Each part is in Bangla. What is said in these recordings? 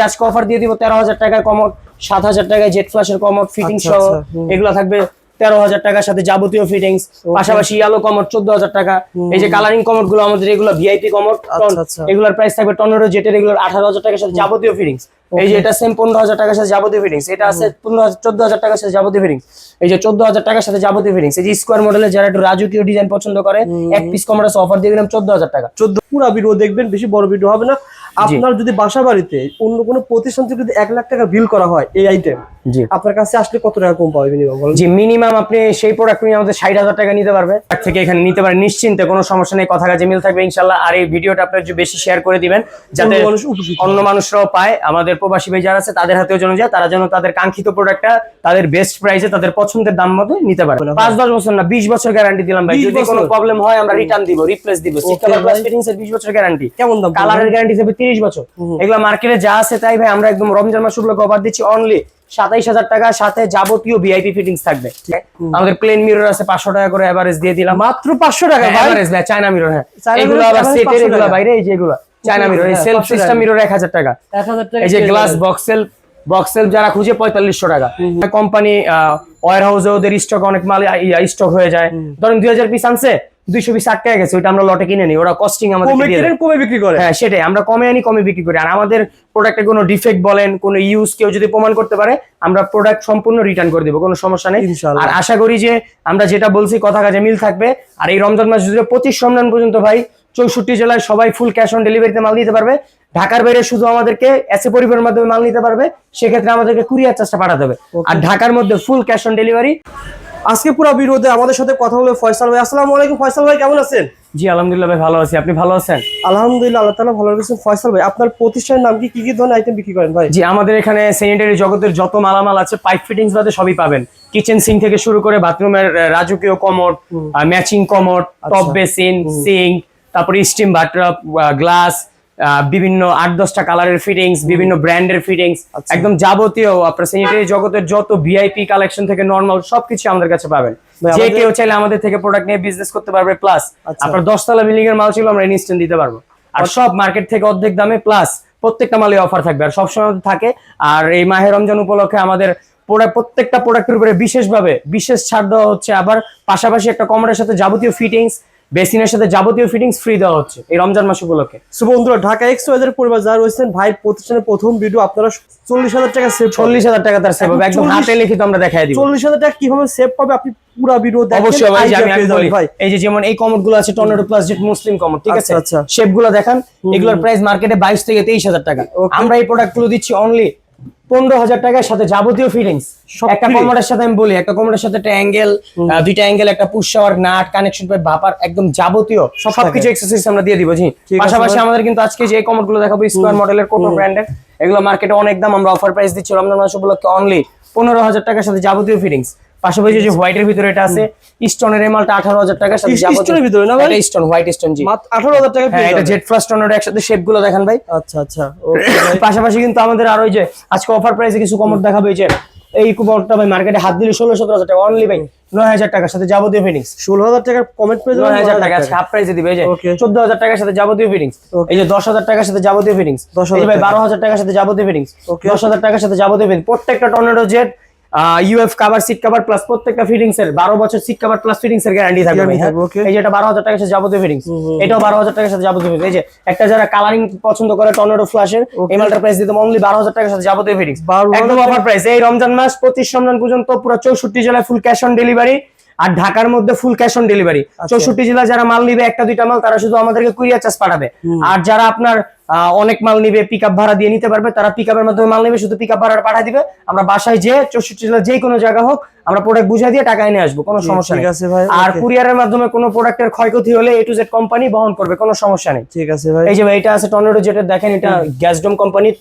আজকে অফার দিয়ে দিব 13,000 টাকায় কমোড, 7,000 টাকায় জেট ফ্ল্যাশের কমোড ফিটিং সহ এগুলো থাকবে 13,000 টাকার সাথে যাবতীয় ফিটিংস। পাশাপাশি ইয়েলো কমোড 14,000 টাকা। এই যে কালারিং কমোড গুলো আমাদের এগুলো ভিআইপি কমোড, এগুলোর প্রাইস থাকবে টর্নেডো জেটের এগুলোর 18,000 টাকার সাথে যাবতীয় ফিটিংস। এই যে এটা সেম 15,000 টাকার সাথে যাবতীয় ফিটিংস। এটা আছে 14,000 টাকার সাথে যাবতীয় ফিটিংস। এই যে 14,000 টাকার সাথে যাবতীয় ফিটিংস। এই যে স্কোয়ার মডেলের যারা একটু রাজকীয় ডিজাইন পছন্দ করে এক পিস কমোড অফার দিয়ে দিলাম 14,000 টাকা। 14 পুরো ভিডিও দেখবেন, বেশি বড় ভিডিও হবে না। আপনার যদি বাসা বাড়িতে অন্য কোনো প্রতিষ্ঠান থেকে যদি 1 লাখ টাকা বিল করা হয় এই আইটেম, জি আপনার কাছে আসলে কত টাকা কম পাবে মিনিমাম? জি মিনিমাম আপনি সেই প্রোডাক্ট নিয়ে আমাদের 60,000 টাকা নিতে পারবে, তার থেকে এখানে নিতে পারেন নিশ্চিন্তে, কোনো সমস্যা নেই, কথা কাজে মিল থাকবে ইনশাআল্লাহ। আর এই ভিডিওটা আপনারা একটু বেশি শেয়ার করে দিবেন যাতে অন্য মানুষরাও পায়, আমাদের প্রবাসী ভাই যারা আছে তাদের হাতেও যেন যায়, তারা যেন তাদের কাঙ্ক্ষিত প্রোডাক্টটা তাদের বেস্ট প্রাইসে তাদের পছন্দের দাম মতো নিতে পারে। 5-10 বছর না 20 বছর গ্যারান্টি দিলাম ভাই, যদি কোনো প্রবলেম হয় আমরা রিটার্ন দিব, রিপ্লেস দিব। সিকাবার প্লাস ফিটিংস এর 20 বছর গ্যারান্টি। কেমন দাম? কালারের গ্যারান্টি হবে 30 বছর। এগুলা মার্কেটে যা আছে তাই ভাই, আমরা একদম রমজান মাস উপলক্ষে অফার দিচ্ছি অনলি 27,000 টাকা, সাথে যাবতীয় ভিআইপি ফিটিংস থাকবে। আমাদের প্লেন মিরর আছে 500 টাকা করে এভারেজ দিয়ে দিলাম, মাত্র 500 টাকা এভারেজ ভাই। চায়না মিরর, হ্যাঁ এগুলো আবার সেটের, এগুলো বাইরে, এই যে এগুলো চায়না মিরর, এই সেলফ সিস্টেম মিরর 1,000 টাকা। এই যে গ্লাস বক্সেল যারা খুঁজে 4500 টাকা। কোম্পানি ওয়্যার হাউসে ওদের স্টক অনেক মাল স্টক হয়ে যায়, ধরেন 2000 পিস আনছে 200 পিস আটকে গেছে, ওইটা আমরা লটে কিনে নিই, ওরা কস্টিং আমাদের কমে বিক্রি করে। হ্যাঁ সেটাই, আমরা কমে আনি কমে বিক্রি করি। আর আমাদের প্রোডাক্টের কোনো ডিফেক্ট বলেন, কোনো ইউজ কেউ যদি প্রমাণ করতে পারে, আমরা প্রোডাক্ট সম্পূর্ণ রিটার্ন করে দেবো, কোনো সমস্যা নেই। আর আশা করি যে আমরা যেটা বলছি কথা কাজে মিল থাকবে। আর এই রমজান মাস জুড়ে 25 রমজান পর্যন্ত ভাই 64 জেলায় সবাই ফুল ক্যাশ অন ডেলিভারিতে মাল নিতে পারবে। ঢাকার বাইরে শুধু আমাদেরকে এসএ পরিবহনের মাধ্যমে মাল নিতে পারবে, সেক্ষেত্রে আমাদেরকে কুরিয়ার চার্জটা পাঠাতে হবে। আর ঢাকার মধ্যে ফুল ক্যাশ অন ডেলিভারি। আজকে পুরো ভিডিওতে আমাদের সাথে কথা বলবে ফয়সাল ভাই। আসসালামু আলাইকুম ফয়সাল ভাই, কেমন আছেন? জি আলহামদুলিল্লাহ ভাই, ভালো আছি, আপনি ভালো আছেন? আলহামদুলিল্লাহ, আল্লাহ তাআলা ভালো রেখেছেন। ফয়সাল ভাই, আপনার প্রতিষ্ঠানের নাম কি? কি ধরনের আইটেম বিক্রি করেন ভাই? জি আমাদের এখানে স্যানিটারি জগতের যত মালামাল আছে, পাইপ ফিটিংস বাদে সবই পাবেন। কিচেন সিঙ্ক থেকে শুরু করে বাথরুমের রাজকীয় commode, matching commode, top basin, sink, তারপরে স্টিম বাথটব, গ্লাস, বিভিন্ন 8-10টা কালারের ফিটিংস, বিভিন্ন ব্র্যান্ডের ফিটিংস, একদম যাবতীয় আপনার স্যানিটারি জগতের যত ভিআইপি কালেকশন থেকে নরমাল সবকিছু আমাদের কাছে পাবেন। যে কেউ চাইলে আমাদের থেকে প্রোডাক্ট নিয়ে বিজনেস করতে পারবে। প্লাস আপনার 10 তলা বিল্ডিং এর মাল ছিল আমরা ইনস্ট্যান্ট দিতে পারবো। আর সব মার্কেট থেকে অর্ধেক দামে, প্লাস প্রত্যেকটা মালে অফার থাকবে আর সবসময় থাকে। আর এই মাহে রমজান উপলক্ষে আমাদের প্রত্যেকটা প্রোডাক্টের উপরে বিশেষ ছাড় দেওয়া হচ্ছে। আবার পাশাপাশি একটা কমোডের সাথে যাবতীয় ফিটিংস, বেসিনের সাথে যাবতীয় ফিটিংস ফ্রি দেওয়া হচ্ছে এই রমজান মাস উপলক্ষে। বন্ধুরা, ঢাকা এক্সওয়াইজের পরিবার যারা রয়েছেন, ভাই প্রতিষ্ঠানের প্রথম ভিডিও আপনারা 40,000 টাকা সেভ, 40,000 টাকা তার সেভ হবে, একদম হাতে লিখিত আমরা দেখাই দিব। 40,000 টাকা কিভাবে সেভ পাবে আপনি পুরো ভিডিও দেখেন। অবশ্যই ভাই, আমি বলি ভাই, এই যে যেমন এই কমোড গুলো আছে টর্নেডো প্লাস জেট মুসলিম কমোড, ঠিক আছে? শেপ গুলো দেখেন, এগুলোর প্রাইস মার্কেটে 22 থেকে 23,000 টাকা। আমরা এই প্রোডাক্ট গুলো দিচ্ছি অনলি 15,000 টাকার সাথে যাবতীয় ফিটিংস। একটা কমোডের সাথে আমি বলি, একটা কমোডের সাথে একটা অ্যাঙ্গেল, দুইটা অ্যাঙ্গেল, একটা push shower, nut, connection pipe, ভাপার, একদম যাবতীয় সবকিছু অ্যাক্সেসরিজ আমরা দিয়ে দিব। জি পাশাপাশি আমাদের কিন্তু আজকে যে কমোড গুলো দেখাবো স্কয়ার মডেলের, কোটো ব্র্যান্ডের, এগুলো মার্কেটে অনেক দাম, আমরা অফার প্রাইস দিচ্ছি রমজান মাস উপলক্ষে অনলি 15,000 টাকার সাথে যাবতীয় ফিটিংস। পাশাপাশি যে হোয়াইটের ভিতরে এটা আছে স্টোনের এমালটা 18,000 টাকার সাথে যাবতীয় স্টোনের ভিতরে না ভাই? এটা স্টোন, হোয়াইট স্টোন। জি মাত্র 18,000 টাকা। হ্যাঁ এটা জেট ফ্লাশ টর্নেডো একসাথে শেপ গুলো দেখেন ভাই। আচ্ছা ওকে। পাশাপাশি কিন্তু আমাদের আর ওই যে আজকে অফার প্রাইসে কিছু কমোড দেখাবো। এই যে এই কমোডটা ভাই মার্কেটে হাত দিলে 16-17,000 টাকা, অনলি ভাই 9,000 টাকার সাথে যাবতীয় ফিটিংস। 16,000 টাকার কমেন্ট পেয়ে যাবেন। 9,000 টাকা আজকে হাফ প্রাইসে দিবে। এই যে 14,000 টাকার সাথে যাবতীয় ফিটিংস। এই যে 10,000 টাকার সাথে যাবতীয় ফিটিংস। এই যে ভাই 12,000 টাকার সাথে যাবতীয় ফিটিংস। 10,000 টাকার সাথে যাবতীয় ফিটিংস। প্রত্যেকটা tornado jet UF cover, seat cover plus প্রত্যেকটা ফিটিংস এর 12 বছর সিট কভার প্লাস ফিটিংস এর গ্যারান্টি থাকবে। এই যে এটা 12,000 টাকার সাথে যাবতীয় ফিটিংস, এটাও 12,000 টাকার সাথে যাবতীয় ফিটিংস। এই যে একটা যারা কালারিং পছন্দ করে টর্নেডো ফ্ল্যাশের, এই মালটার প্রাইস দিতে অনলি 12,000 টাকার সাথে যাবতীয় ফিটিংস, একদম অফার প্রাইস। এই রমজান মাস 25 রমজান পর্যন্ত পুরো 64 জেলায় ফুল ক্যাশ অন ডেলিভারি। আর ঢাকার মধ্যে ফুল ক্যাশ অন ডেলিভারি। 64 জেলা যারা মাল নিবে, একটা দুইটা মাল, তারা শুধু আমাদেরকে কুরিয়ার চার্জ পাঠাবে। আর যারা আপনার অনেক মাল নিবে, পিকআপ ভাড়া দিয়ে নিতে পারবে, তারা পিকআপের মাধ্যমে মাল নিবে, শুধু পিকআপ ভাড়া পাঠিয়ে দিবে, আমরা বাসায় যে 64 জেলা যে কোনো জায়গা হোক আমরা প্রোডাক্ট বুঝিয়ে দিয়ে টাকা এনে আসবো, কোনো সমস্যা নেই। আর কুরিয়ারের মাধ্যমে কোনো প্রোডাক্টের ক্ষয়ক্ষতি হলে A to Z কোম্পানি বহন করবে, কোনো সমস্যা নেই। ঠিক আছে ভাই। এই যে ভাই এটা আছে টর্নেডো যেটা দেখেন, এটা গ্যাসডম কোম্পানির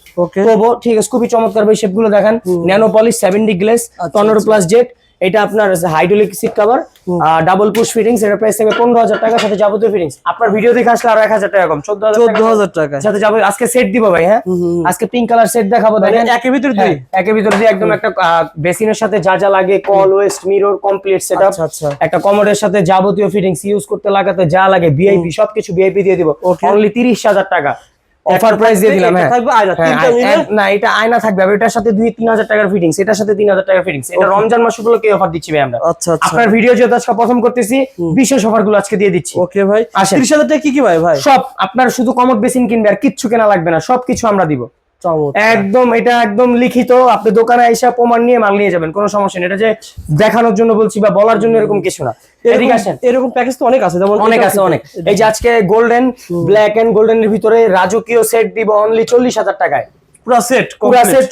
প্রোবো, ঠিক আছে? খুবই চমৎকার ভাই, শেপগুলো দেখেন, nano polish 7D glaze, tornado plus jet. এটা আপনার hydraulic seat cover, double push fittings, এর প্রাইস থাকবে 15,000 টাকা সাথে যাবতীয় ফিটিংস। আপনার ভিডিও দেখে আসলে আরো 1,000 টাকা কম, 14,000 টাকা সাথে যাবে। আজকে সেট দিব ভাই, হ্যাঁ আজকে পিঙ্ক কালার সেট দেখাবো, দেখেন একের ভিতর দিয়ে একদম একটা বেসিনের সাথে যা যা লাগে, call, West, mirror, complete setup, একটা কমোডের সাথে যাবতীয় ফিটিংস ইউজ করতে লাগাতে যা লাগে, ভিআইপি সবকিছু ভিআইপি দিয়ে দিব অনলি 30,000 টাকা। অফার প্রাইস দিয়ে দিলাম। হ্যাঁ থাকবে আয়না, তিনটা মিলে না এটা আয়না থাকবে, আর এটার সাথে 2-3 হাজার টাকার ফিটিংস, এটার সাথে 3,000 টাকার ফিটিংস। এটা রমজান মাস উপলক্ষে অফার দিচ্ছি ভাই আমরা। আচ্ছা আচ্ছা, আপনার ভিডিও যেহেতু আজকে প্রথম করতেছি, বিশেষ অফার গুলো আজকে দিয়ে দিচ্ছি। ওকে ভাই, আসেন। 30,000 টাকা কি কি ভাই? সব আপনার শুধু কমোড বেসিন কিনবে আর কিচ্ছু কেনা লাগবে না, সবকিছু আমরা দিব একদম। এটা একদম লিখিত, আপনি দোকানে এসে প্রমাণ নিয়ে মাল নিয়ে যাবেন, কোনো সমস্যা নেই। এটা যে দেখানোর জন্য বলছি বা বলার জন্য এরকম কিছু না। এদিকে আসেন। এরকম প্যাকেজ তো অনেক আছে, যেমন অনেক আছে অনেক। এই যে আজকে গোল্ডেন, ব্ল্যাক এন্ড গোল্ডেনের ভিতরে রাজকীয় সেট দিব অনলি 40,000 টাকায়। পুরো সেট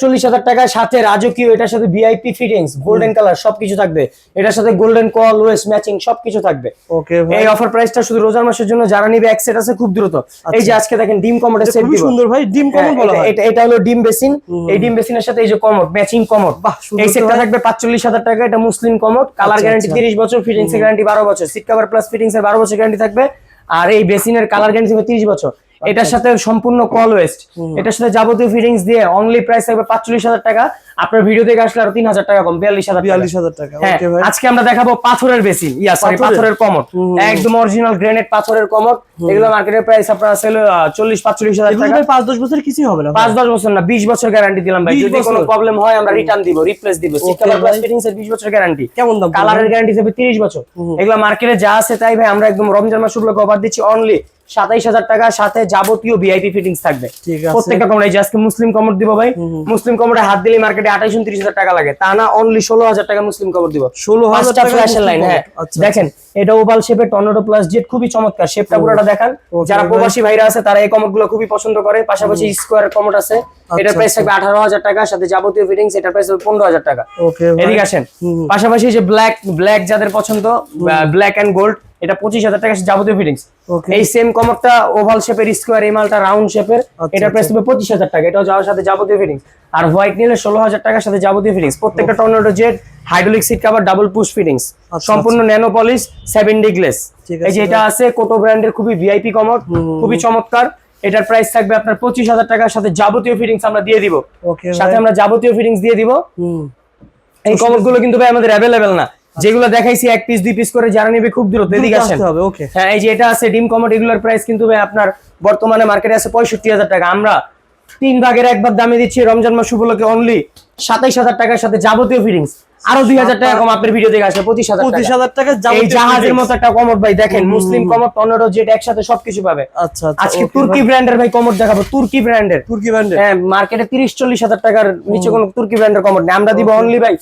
40,000 টাকায়, সাথে রাজকীয়, এটার সাথে ভিআইপি ফিটিংস, গোল্ডেন কালার সবকিছু থাকবে। এটার সাথে গোল্ডেন কল ওয়েস্ট ম্যাচিং সবকিছু থাকবে। ওকে ভাই, এই অফার প্রাইসটা শুধু রোজার মাসের জন্য, যারা নিবে এক সেট আছে খুব দ্রুত। এই যে আজকে দেখেন ডিম কমোডের সেট দিব। সুন্দর ভাই, ডিম কমোড বলা হয়। এটা হলো ডিম বেসিন। এই ডিম বেসিনের সাথে এই যে কমোড, ম্যাচিং কমোড। এই সেটটা থাকবে 45,000 টাকা। এটা মুসলিম কমোড, কালার গ্যারান্টি 30 বছর, ফিটিংস এর গ্যারান্টি 12 বছর, সিট কভার প্লাস ফিটিংস এর 12 বছর গ্যারান্টি থাকবে। আর এই বেসিনের কালার গ্যারান্টি থাকবে 30 বছর। এটার সাথে সম্পূর্ণ কল ওয়েস্ট, এটার সাথে যাবতীয় ফিটিংস দিয়ে অনলি প্রাইস থাকবে 45,000 টাকা। আপনার ভিডিও থেকে আসলে আরো 3,000 টাকা কম, 42,000 টাকা। ওকে ভাই, আজকে আমরা দেখাবো পাথরের বেসিন, পাথরের কমোড, একদম অরিজিনাল গ্রানাইট পাথরের কমোড। এগুলো মার্কেটের প্রাইস আপনার আসলে 40-45,000 টাকা। 5-10 বছর কিছু হবে না, 5-10 বছর না, 20 বছর গ্যারান্টি দিলাম ভাই। যদি কোনো প্রবলেম হয় আমরা রিটার্ন দিব, রিপ্লেস দিব। সিট কভার প্লাস ফিটিংস এর 20 বছর গ্যারান্টি। কেমন দাম? কালারের গ্যারান্টি থাকবে 30 বছর। এগুলো মার্কেটে যা আছে তাই ভাই, আমরা একদম রমজান মাস উপলক্ষে অফার দিচ্ছি অনলি 27,000 টাকা, সাথে যাবতীয় ভিআইপি ফিটিংস থাকবে প্রত্যেকটা কমোড। এই যে আজকে মুসলিম কমোড দিব ভাই, মুসলিম কমোডে হাত দিলে মার্কেটে 28-29,000 টাকা লাগে, তা না অনলি 16,000 টাকা মুসলিম কমোড দিব। 16,000 টাকা ফ্ল্যাশের লাইন। হ্যাঁ দেখেন, এটা ওভাল শেপের টর্নেডো প্লাস জেট, খুবই চমৎকার। শেপটা পুরোটা দেখান। যারা প্রবাসী ভাইরা আছে তারা এই কমোড গুলো খুবই পছন্দ করে। পাশাপাশি স্কোয়ার কমোড আছে, এটার প্রাইস থাকবে 18,000 টাকা, সাথে যাবতীয় ফিটিংস এটার প্রাইস হবে 15,000 টাকা। এদিকে আসেন। পাশাপাশি যে ব্ল্যাক যাদের পছন্দ, ব্ল্যাক এন্ড গোল্ড, এটা 25,000 টাকা যাবতীয় ফিটিংস। এই সেম কমোডটা ওভাল শেপের, স্কোয়ার, এই মালটা রাউন্ড শেপের, এটার প্রাইস হবে 25,000 টাকা। এটাও যাওয়ার সাথে যাবতীয় ফিটিংস। আর হোয়াইট নিলে 16,000 টাকার সাথে যাবতীয় ফিটিংস। প্রত্যেকটা tornado jet, hydraulic seat cover, double push fittings, সম্পূর্ণ ন্যানো পলিশ, 7D গ্লেস। এই যে এটা আছে কোটো ব্র্যান্ডের, খুবই ভিআইপি কমোড, খুবই চমৎকার। এটার প্রাইস থাকবে আপনার 25,000 টাকার সাথে যাবতীয় ফিটিংস আমরা দিয়ে দিব। সাথে আমরা যাবতীয় ফিটিংস দিয়ে দিব। এই কমোড গুলো কিন্তু ভাই আমাদের অ্যাভেলেবেল না, যেগুলো দেখাইছি 1 পিস 2 পিস করে, যারা নেবে খুব দ্রুত এদিকে আসেন। হ্যাঁ এই যে এটা আছে ডিম কমোড, এগুলোর প্রাইস কিন্তু ভাই আপনার বর্তমানে মার্কেটে আছে 65,000 টাকা। আমরা 3 ভাগের 1 ভাগ দামে দিচ্ছি রমজান মাস উপলক্ষে অনলি 27,000 টাকার সাথে যাবতীয় ফিটিংস। আরো 2,000 টাকা কম আপনার ভিডিও দেখে আসলে 25,000 টাকা। এই জাহাজের মতো একটা কমোড ভাই দেখেন, মুসলিম কমোড, টর্নেডো জেট একসাথে সবকিছু পাবে। আজকে তুর্কি ব্র্যান্ডের ভাই কমোড দেখাবো, তুর্কি ব্র্যান্ডের। হ্যাঁ মার্কেটে 30-40,000 টাকার নিচে কোনো তুর্কি ব্র্যান্ডের কমোড নেই, আমরা দিব অনলি ভাই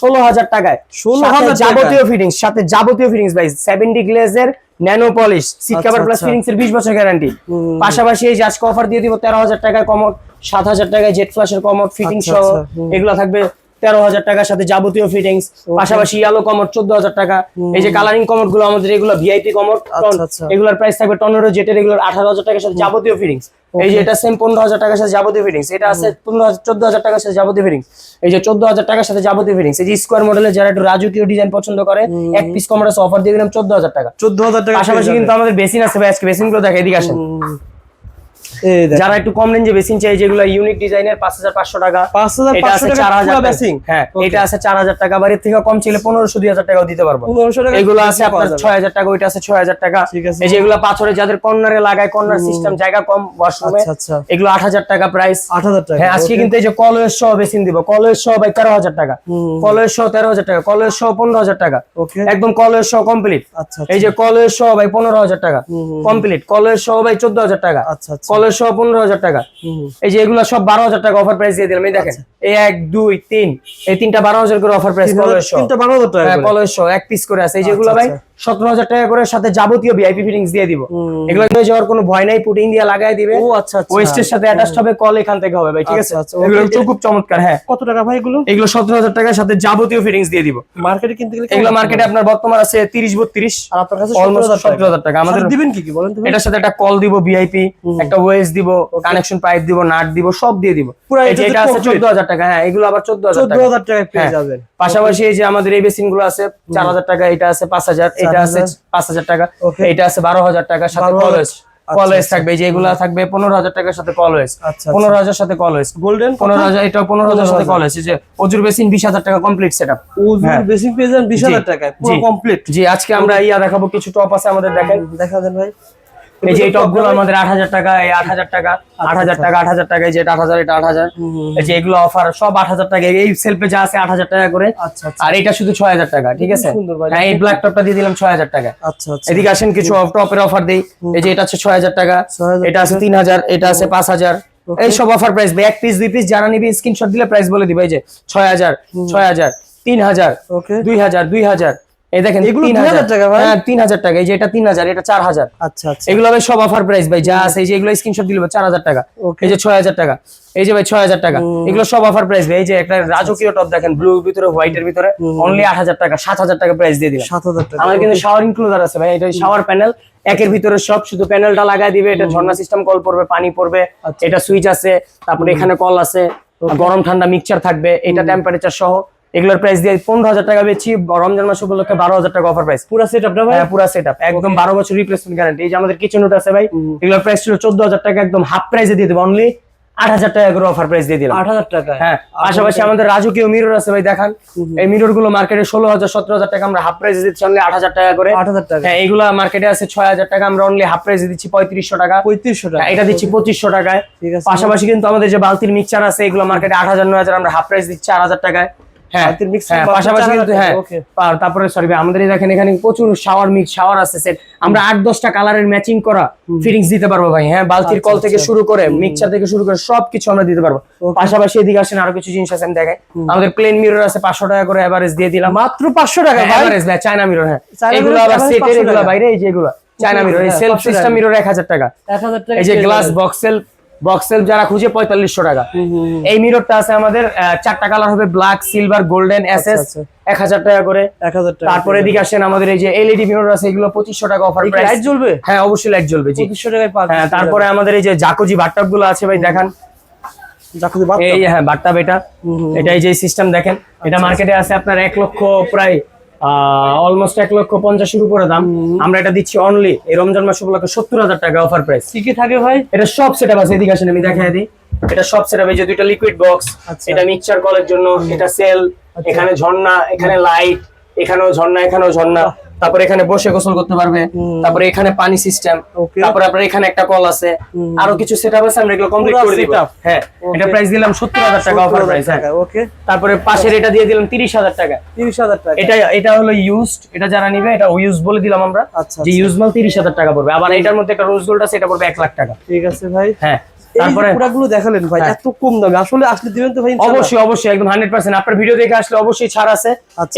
16,000 টাকায়। 16,000 যাবতীয় ফিটিংস, সাথে যাবতীয় ফিটিংস ভাই 7D গ্লেজের, nano polish, seat cover plus fittings এর 20 বছর গ্যারান্টি। পাশাপাশি এই যে আজকে অফার দিয়ে দিব 13,000 টাকায় কমোড, 7,000 টাকায় জেট ফ্ল্যাশের কমোড ফিটিংস সহ, এগুলো থাকবে 13,000 টাকার সাথে যাবতীয় ফিটিংস। পাশাপাশি ইয়ালো কমোড 14,000 টাকা। এই যে কালারিং কমোড গুলো আমাদের, এগুলো ভিআইপি কমোড, এগুলোর প্রাইস থাকবে টর্নেডো জেটের, এগুলোর 18,000 টাকার সাথে যাবতীয় ফিটিংস। এই যে এটা সেম 15,000 টাকার সাথে যাবতীয় ফিটিংস। এটা আছে 14,000 টাকার সাথে যাবতীয় ফিটিংস। এই যে 14,000 টাকার সাথে যাবতীয় ফিটিংস। এই যে স্কোয়ার মডেলের যারা একটু রাজকীয় ডিজাইন পছন্দ করে, 1 পিস কমোড আছে, অফার দিয়ে দিলাম 14,000 টাকা। 14,000 টাকা। পাশাপাশি কিন্তু আমাদের বেসিন আছে ভাই, আজকে বেসিন গুলো দেখে এদিকে আসেন। যারা একটু কম রেঞ্জে বেসিন চাই, যেগুলো ইউনিক ডিজাইনের, 5,500 টাকা। 5,500 টাকা 4,000 বেসিন। হ্যাঁ এটা আছে 4,000 টাকা, বাড়ির থেকে কম চাইলে 1500-2,000 টাকাও দিতে পারবো। 1500 টাকা। এগুলো আছে আপনার 6,000 টাকা, ওইটা আছে 6,000 টাকা। এই যে এগুলো পাথরে যাদের কর্নারে লাগায়, কর্নার সিস্টেম, জায়গা কম ওয়াশরুমে, এগুলো 8,000 টাকা প্রাইস। 8,000 টাকা। হ্যাঁ আজকে কিন্তু এই যে কলওয়েস সহ বেসিন দিব, কলওয়েস সহ ভাই 13,000 টাকা, কলওয়েস সহ 13,000 টাকা, কলওয়েস সহ 15,000 টাকা, একদম কলওয়েস সহ কমপ্লিট। এই যে কলওয়েস সহ ভাই 15,000 টাকা কমপ্লিট, কলওয়েস সহ ভাই 14,000 টাকা, কলওয়েস সহ 15,000 টাকা। এই যে এগুলো সব 12,000 টাকা অফার প্রাইস দিয়ে দিলাম। এই দেখেন, এই 1 2 3 এই তিনটা 12,000 করে অফার প্রাইস, কলওয়েস সহ 12,000 টাকা। হ্যাঁ কলওয়েস সহ 1 পিস করে আছে। এই যেগুলো ভাই 17,000 টাকা করে, সাথে যাবতীয় ভিআইপি ফিটিংস দিয়ে দিব। এগুলো হয়ে যাওয়ার কোনো ভয় নাই, পুটিং দিয়ে লাগাই দিবে। ও আচ্ছা আচ্ছা, ওয়েস্টের সাথে অ্যাটাচড হবে, কল এখান থেকে হবে ভাই, ঠিক আছে? এগুলো খুব চমৎকার। হ্যাঁ কত টাকা ভাই এগুলো? এগুলো 17,000 টাকার সাথে যাবতীয় ফিটিংস দিয়ে দিব। মার্কেটে কিনতে গেলে এগুলো মার্কেটে আপনার বর্তমান আছে 30-32, আর আপনার কাছে অলমোস্ট 17,000 টাকা। আমাদের দিবেন কি কি বলেন তো? এটার সাথে একটা কল দিব ভিআইপি, একটা ওয়েস দিব, কানেকশন পাইপ দিব, নাট দিব, সব দিয়ে দিব। এই যে এটা আছে 14,000 টাকা। হ্যাঁ এগুলো আবার 14,000 টাকায় পেয়ে যাবেন। পাশাপাশি এই যে আমাদের এই বেসিন গুলো আছে 4,000 টাকা, এটা আছে 5,000, এটা আছে 5,000 টাকা, এটা আছে 12,000 টাকার সাথে কলওয়েস। কলওয়েস থাকবে, যে এগুলো থাকবে 15,000 টাকার সাথে কলওয়েস, 15,000 সাথে কলওয়েস। গোল্ডেন 15,000, এটা 15,000 সাথে কলওয়েস। এই যে অজুর বেসিন 20,000 টাকা কমপ্লিট সেটআপ। ওজুর বেসিন পেয়ে যান 20,000 টাকায় পুরো কমপ্লিট। জি আজকে আমরা ইয়া দেখাবো, কিছু টপ আছে আমাদের, দেখেন দেখা দেন ভাই। এই যে এই টপগুলো আমাদের 8000 টাকা, এই 8000 টাকা, 8000 টাকা, 8000 টাকা, এই যে এটা 8000, এটা 8000, এই যে এগুলো অফার সব 8000 টাকা। এই সেলফে যা আছে 8000 টাকা করে। আচ্ছা আর এটা শুধু 6000 টাকা, ঠিক আছে? হ্যাঁ, এই ব্ল্যাক টপটা দিয়ে দিলাম 6000 টাকা। আচ্ছা আচ্ছা, এদিকে আসেন কিছু টপের অফার দেই। এই যে এটা আছে 6000 টাকা, এটা আছে 3000, এটা আছে 5000। এই সব অফার প্রাইস ভাই, এক পিস দুই পিস যারা নিবি স্ক্রিনশট দিলে প্রাইস বলে দিবে। এই যে 6000, 6000, 3000, ওকে, 2000, 2000। এই দেখেন এগুলো 3000 টাকা ভাই। হ্যাঁ 3000 টাকা। এই যে এটা 3000, এটা 4000। আচ্ছা আচ্ছা, এগুলো ভাই সব অফার প্রাইস ভাই, যা আছে এই যে এগুলো স্ক্রিনশট দিলে 4000 টাকা। এই যে 6000 টাকা, এই যে ভাই 6000 টাকা, এগুলো সব অফার প্রাইস ভাই। এই যে একটা রাজকীয় টপ দেখেন, ব্লুর ভিতরে হোয়াইটের ভিতরে, অনলি 8000 টাকা, 7000 টাকা প্রাইস দিয়ে দিলাম। 7000 টাকা। আমাদের কিন্তু শাওয়ার ইনক্লুডার আছে ভাই, এটা শাওয়ার প্যানেল একের ভিতরে সব, শুধু প্যানেলটা লাগায় দিবে। এটা ঝর্ণা সিস্টেম, কল পড়বে, পানি পড়বে, এটা সুইচ আছে, তারপরে এখানে কল আছে, গরম ঠান্ডা মিক্সচার থাকবে, এটা টেম্পারেচার সহ। এগুলোর প্রাইস দিয়ে 15000 টাকা বেচি, রমজান মাস উপলক্ষে 12000 টাকা অফার প্রাইস। পুরো সেটআপ না ভাই? হ্যাঁ পুরো সেটআপ, একদম 12 বছর রিপ্লেসমেন্ট গ্যারান্টি। এই যে আমাদের কিচেন রুট আছে ভাই, এগুলোর প্রাইস ছিল 14000 টাকা, একদম হাফ প্রাইসে দিয়ে দেব, অনলি 8000 টাকা করে অফার প্রাইস দিয়ে দিলাম। 8000 টাকা। হ্যাঁ, পাশাপাশি আমাদের রাজকীয় মিরর আছে ভাই, দেখান। এই মিরর গুলো মার্কেটে 16000, 17000 টাকা, আমরা হাফ প্রাইসে দিচ্ছি অনলি 8000 টাকা করে। 8000 টাকা। হ্যাঁ, এগুলো মার্কেটে আছে 6000 টাকা, আমরা অনলি হাফ প্রাইসে দিচ্ছি 3500 টাকা। 3500 টাকা, এটা দিচ্ছি 2500 টাকায়। ঠিক আছে। পাশাপাশি কিন্তু আমাদের যে বালতির মিক্সচার আছে, এগুলো মার্কেটে 8000, 9000, আমরা হাফ প্রাইস দিচ্ছি 4000 টাকায়। হ্যাঁ, বালতির mixer হ্যাঁ, মাত্র পাশাপাশি 4000 কিন্তু টাকা, হ্যাঁ, ওকে। তারপরে সরি ভাই, আমাদের এই দেখেন এখানে প্রচুর শাওয়ার আছে সেট, আমরা 8-10টা কালারের ম্যাচিং করা ফিটিংস দিতে পারবো ভাই। হ্যাঁ, বালতির কল থেকে শুরু করে মিক্সচার থেকে শুরু করে সবকিছু আমরা দিতে পারবো। পাশাপাশি এদিকে আসেন, আরো কিছু জিনিস আছে আমি দেখাই। আমাদের প্লেন মিরর আছে 500 টাকা করে এভারেজ দিয়ে দিলাম। মাত্র 500 টাকা ভাই? এভারেজ ভাই, চায়না মিরর। হ্যাঁ, চায়না এগুলো mirror আবার average সেটের, 500 এগুলো টাকা। বাইরে, এই যে এগুলো চায়না মিরর। এই সেলফ 500 সিস্টেম মিরর 1000 টাকা। 1000 টাকা। এই যে গ্লাস বক্স সেলফ যারা খুঁজে 4500 টাকা। এই মিররটা আছে আমাদের 4টা কালার হবে, ব্ল্যাক, সিলভার, গোল্ডেন, এসএস, 1000 টাকা করে। 1000 টাকা। তারপরে এদিকে আসেন, আমাদের এই যে এলইডি মিরর আছে, এগুলো 2500 টাকা অফার প্রাইস। লাইট জ্বলবে? হ্যাঁ, অবশ্যই লাইট জ্বলবে জি। 2500 টাকায় পাবেন। হ্যাঁ, তারপরে আমাদের এই যে জাকুজি বাথটাব গুলো আছে ভাই, দেখান। জাকুজি বাথটাব, এই হ্যাঁ বাথটাব, এটা এই যে সিস্টেম দেখেন, এটা মার্কেটে আছে আপনার 1 লক্ষ প্রায় অলমোস্ট 1,50,000 উপরে দাম। আমরা এটা দিচ্ছি অনলি এই রমজান মাস উপলক্ষে 70000 টাকা অফার প্রাইস। কি কি থাকে ভাই? এটা সব সেটআপ আছে, এদিকে আসেন আমি দেখাই দিই। এটা সব সেটআপ, এই যে দুইটা লিকুইড বক্স, এটা মিক্সচার কলের জন্য, এটা সেল, এখানে ঝর্ণা, এখানে লাইট, এখানেও ঝর্ণা, এখানেও ঝর্ণা, তারপরে এখানে বসে গোসল করতে পারবে, তারপরে এখানে পানি সিস্টেম, তারপরে আপনার এখানে একটা কল আছে, আরো কিছু সেটআপ আছে, আমরা এগুলো কমপ্লিট করে দিব। হ্যাঁ, এটা প্রাইস দিলাম 70000 টাকা অফার প্রাইস। হ্যাঁ, ওকে। তারপরে পাশের এটা দিয়ে দিলাম 30000 টাকা। 30000 টাকা। এটা হলো ইউজড, এটা যারা নিবে এটা ইউজ বলে দিলাম আমরা, আচ্ছা, যে ইউজ মাল 30000 টাকা পড়বে। আবার এটার মধ্যে একটা রোজ গোল্ড আছে, এটা পড়বে 1 লাখ টাকা। ঠিক আছে ভাই। হ্যাঁ, তারপরে প্রোডাক্টগুলো দেখালেন ভাই, এত কম দামে আসলে আসলে দিবেন তো ভাই? অবশ্যই অবশ্যই, একদম 100%। আপনার ভিডিও দেখে আসলে অবশ্যই ছাড় আছে।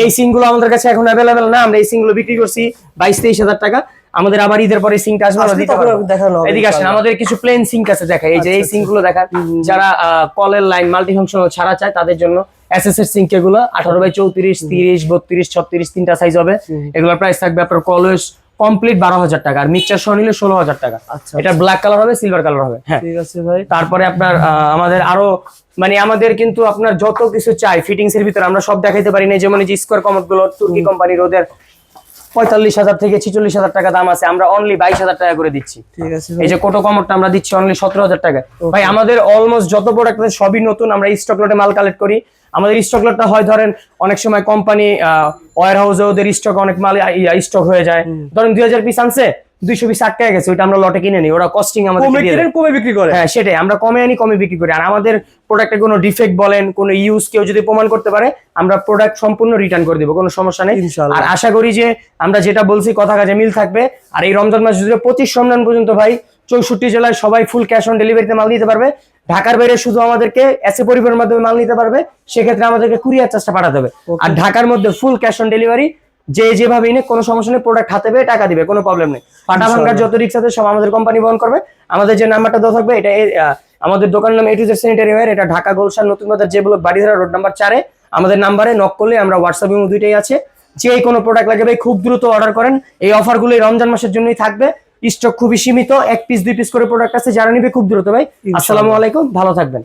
এই সিংগুলো আমাদের কাছে এখন अवेलेबल না, আমরা এই সিংগুলো বিক্রি করছি 22-23 টাকা। আমাদের আবার ঈদের পরে সিঙ্কটা আসবে, আমরা দিতে পারবো। এদিকে আসেন, আমাদের কিছু প্লেন সিঙ্ক আছে, দেখাই। এই যে এই সিঙ্কগুলো দেখান, যারা কলের লাইন মাল্টি ফাংশনাল ছাড়া চায় তাদের জন্য এসএস এর সিঙ্ক এগুলো 18/34, 30, 32, 36 তিনটা সাইজ হবে। এগুলোর প্রাইস থাকবে আপনার কলওয়েস কমপ্লিট 12000 টাকা, আর মিক্সচার সহ নিলে 16000 টাকা। এটা ব্ল্যাক কালার হবে, সিলভার কালার হবে। হ্যাঁ, ঠিক আছে ভাই। তারপরে তারপরে আপনার আমাদের আরো মানে আমাদের কিন্তু আপনার যত কিছু চাই ফিটিংস এর ভিতরে আমরা সব দেখাইতে পারি না। যেমন এই যে স্কোয়ার কমোড গুলো তুর্কি কোম্পানির, ওদের 45000 থেকে 46000 টাকা দাম আছে, আমরা অনলি 22000 টাকা করে দিচ্ছি। ঠিক আছে এই যে কোটো কমোডটা আমরা দিচ্ছি অনলি 17000 টাকা। ভাই আমাদের অলমোস্ট যত প্রোডাক্ট আছে সবই নতুন, আমরা স্টক লটে মাল কালেক্ট করি। আমাদের স্টক লটটা হয় ধরেন অনেক সময় কোম্পানি ওয়্যার হাউসে ওদের স্টক অনেক মাল স্টক হয়ে যায়, ধরেন 2000 পিস আনছে, 200 পিস আটকে গেছে, ওইটা আমরা লটে কিনে নিই, ওরা কস্টিং আমাদের দিয়ে দেয়, কমে বিক্রি করে। হ্যাঁ সেটাই, আমরা কমে আনি, কমে বিক্রি করি। আর আমাদের প্রোডাক্টে কোনো ডিফেক্ট বলেন, কোনো ইউজ কেউ যদি প্রমাণ করতে পারে, আমরা প্রোডাক্ট সম্পূর্ণ রিটার্ন করে দিব, কোনো সমস্যা নেই। আর আশা করি যে আমরা যেটা বলছি কথা কাজে মিল থাকবে। আর এই রমজান মাস জুড়ে 25 রমজান পর্যন্ত ভাই 64 জেলায় সবাই ফুল ক্যাশ অন ডেলিভারিতে মাল নিতে পারবে। ঢাকার বাইরে শুধু আমাদেরকে এসএ পরিবহনের মাধ্যমে মাল নিতে পারবে, সেক্ষেত্রে আমাদেরকে কুরিয়ার চার্জটা পাঠাতে হবে। আর ঢাকার মধ্যে ফুল ক্যাশ অন ডেলিভারি, যে যেভাবে নিয়ে কোনো সমস্যা নেই, প্রোডাক্ট হাতে পেয়ে টাকা দিবে, কোনো প্রবলেম নেই। পাটা ভাঙ্গার যত রিস্ক আছে সব আমাদের কোম্পানি বহন করবে। আমাদের যে নাম্বারটা দেওয়া থাকবে, এটা আমাদের দোকান নাম A to Z sanitary wire, এটা ঢাকা গুলশান নতুন বাজার যে ব্লক বাড়িধারা রোড নাম্বার 4-এ। আমাদের নাম্বারে নক করলে আমরা হোয়াটসঅ্যাপ এবং দুইটাই আছে, যে কোনো প্রোডাক্ট লাগে ভাই খুব দ্রুত অর্ডার করেন। এই অফারগুলো রমজান মাসের জন্যই থাকবে, স্টক খুবই সীমিত, 1 পিস 2 পিস করে প্রোডাক্ট আছে, যারা নিবে খুব দ্রুত ভাই। আসসালামু আলাইকুম, ভালো থাকবেন।